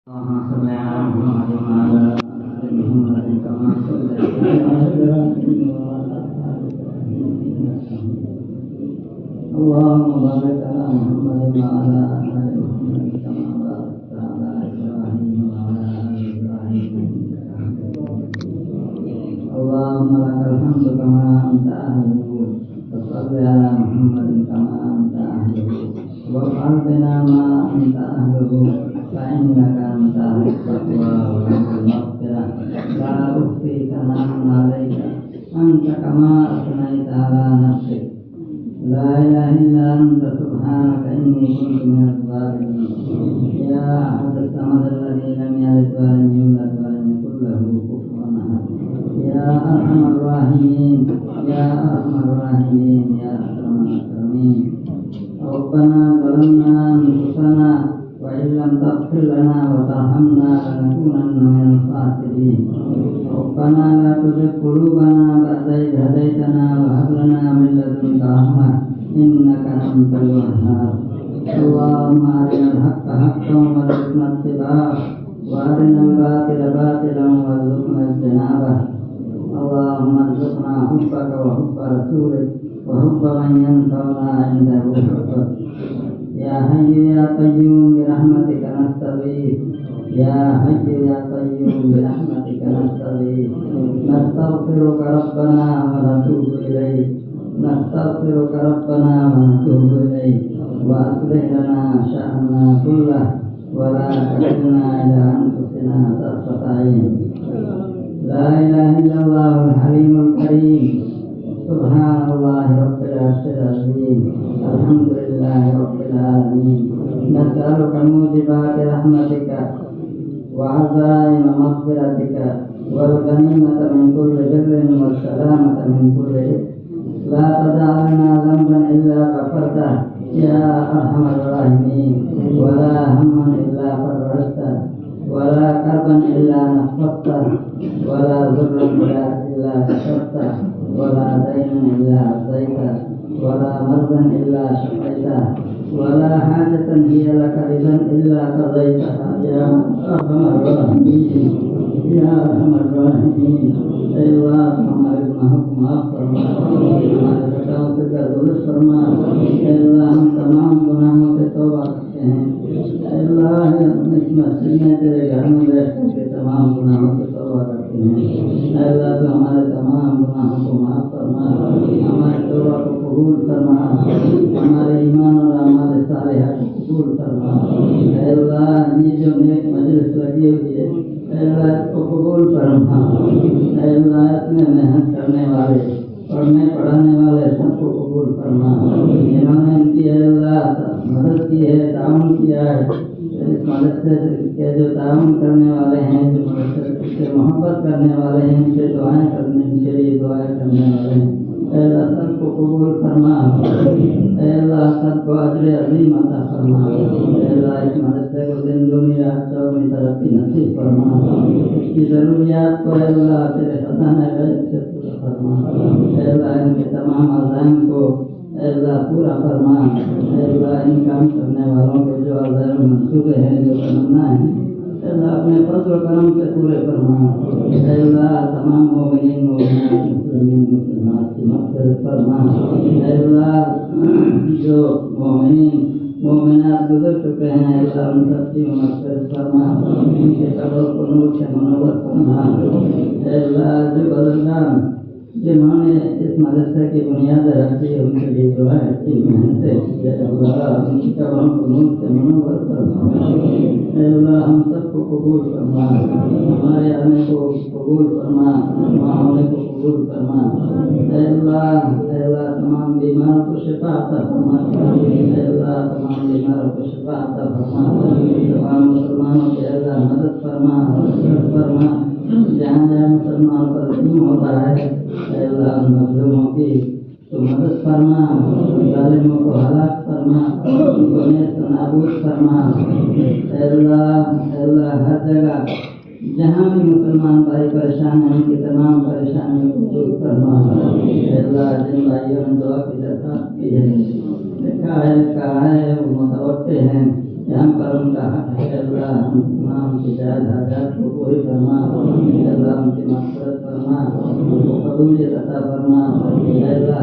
اللهم بارك على محمد وعلى آل محمد كما باركت على إبراهيم وعلى آل إبراهيم إنك حميد مجيد. اللهم لك الحمد كما أنت أهله، وصل على محمد كما أنت أهله، وافعل بنا ما أنت أهله، فإنك أنت أهل التقوى وأهل المغفرة، لا أخفي ثناء عليك أنت كما أثنيت على نفسك، لا إله إلا أنت سبحانك إني كنت من الظالمين. يا أحد الصمد الذي لم يلد ولم يولد ولم يكن له كفوا أحد. يا أرحم الراحمين، يا أرحم الراحمين، يا أكرم الأكرمين. ربنا ظلمنا أنفسنا وإن لم تغفر لنا وترحمنا لنكونن من الخاسرين. ربنا لا تزغ قلوبنا بعد إذ هديتنا وهب لنا من لدنك رحمة إنك أنت الوهاب. اللهم أرنا الحق حقا وارزقنا اتباعه وأرنا الباطل باطلا وارزقنا اجتنابه. اللهم ارزقنا حبك وحب رسولك وحب من ينفعنا عنده حبك. يا حي يا قيوم برحمتك نستغيث، يا حي يا قيوم برحمتك نستغيث. نستغفرك ربنا ونتوب إليك، نستغفرك ربنا ونتوب إليك، وأصلح لنا شأننا كله ولا تكلنا إلى أنفسنا طرفة عين. لا إله إلا الله الحليم الكريم، سبحان الله رب العرش العظيم، الحمد لله رب العالمين. نسألك موجبات رحمتك وعزائم مغفرتك والغنيمة من كل بر والسلامة من كل إثم. لا تدع لنا ذنبا إلا غفرته يا أرحم الراحمين، ولا هما إلا فرجته، ولا كربا إلا نفضته، ولا ضرا إلا كشفته، ولا دينا إلا أقضيته، ولا مرضا إلا شفيته، ولا حاجة هي لك رضا إلا قضيتها يا أرحم الراحمين، يا أرحم الراحمين. اے اللہ ہمارے گناہوں کو معاف فرما، ہمارے خطاؤں سے درگزر فرما. اے اللہ ہم تمام گناہوں سے توبہ کرتے ہیں. اے اللہ ہم اس مسجد میں تیرے گھر میں بیٹھ کر کے تمام گناہوں سے توبہ کرتے ہیں. اے اللہ تو ہمارے تمام گناہوں کو معاف فرما، ہمارے توبہ کو قبول فرما، ہمارے ایمان اور ہمارے صالحہ کو قبول فرما. اے اللہ یہ جو نیک مجلس لگی ہوئی ہے اے اللہ اس کو قبول فرما. اے اللہ اس میں محنت کرنے والے، پڑھنے پڑھانے والے سب کو قبول فرما. جنہوں نے ان کی اے اللہ مدد کی ہے، تعاون کیا ہے، اس مدرسے کے جو تعاون کرنے والے ہیں، جو مدرسے سے محبت کرنے والے ہیں، ان سے دعائیں کرنے کے لیے دعائیں کرنے والے ہیں، اے اللہ سب کو قبول فرما. اے اللہ سب کو اجر عظیم عطا فرما. اے اللہ اس مدرسے کو دن دنیا رات چوبیس ترقی نصیب فرما. اس کی ضروریات کو اے اللہ تیرے خزانہ غیب سے پورا فرما. اے اللہ ان کے تمام عزائم کو اے اللہ پورا فرما. اے اللہ ان کام کرنے والوں کے جو عزائم منصوبے ہیں، جو تمنا ہیں، اے اللہ اپنے فضل و کرم سے پورے فرما. اے اللہ تمام مومنین مومنات مسلمین مسلمات کی مغفرت فرما. اے اللہ جو مومنین مومنات گزر چکے ہیں اے اللہ ان سب کی مغفرت فرما. ان کے قبر کو نور سے منور فرما. اے اللہ جو بزرگان جنہوں نے اس مدرسے کی بنیاد رکھی ان کے لیے دعائیں کی، محنتیں کی، اے اللہ ان کی قبروں کو نور سے منور فرما. اے اللہ ہم سب کو قبول فرما، ہمارے آنے کو قبول فرما، وہاں ہونے کو قبول فرما. اے اللہ تمام بیماروں کو شفا عطا فرما. اے اللہ تمام بیماروں کو شفا عطا فرما. تمام مسلمانوں کی اے اللہ مدد فرما، مدد فرما. جہاں جہاں مسلمانوں پر ظلم ہو رہا ہے اے اللہ ان مظلوموں کی تو مدد فرما، ظالموں کو ہلاک فرما، ان کو نیست و نابود فرما. اے اللہ ہر جگہ جہاں بھی مسلمان بھائی پریشان ہیں ان کی تمام پریشانیوں کو دور فرما. اے اللہ جن بھائیوں نے دعا کی درخواست کی ہے، لکھا ہے کہا ہے وہ متوقع ہیں yang karun ka hak hai Allah tamam hidayat hajat ko puri farma ya Allah unki maghfirat farma qabuliyat ata farma ya Allah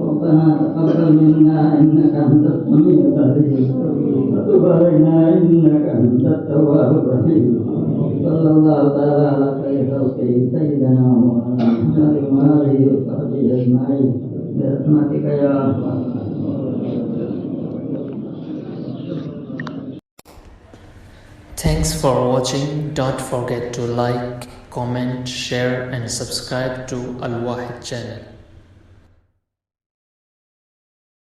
ربنا تقبل منا انك انت السميع العليم وتب علينا انك انت التواب الرحيم صلى الله تعالى على خير خلقه سيدنا محمد وآله وصحبه اجمعين برحمتك يا ارحم Thanks for watching. Don't forget to like, comment, share and subscribe to Al Wahid channel.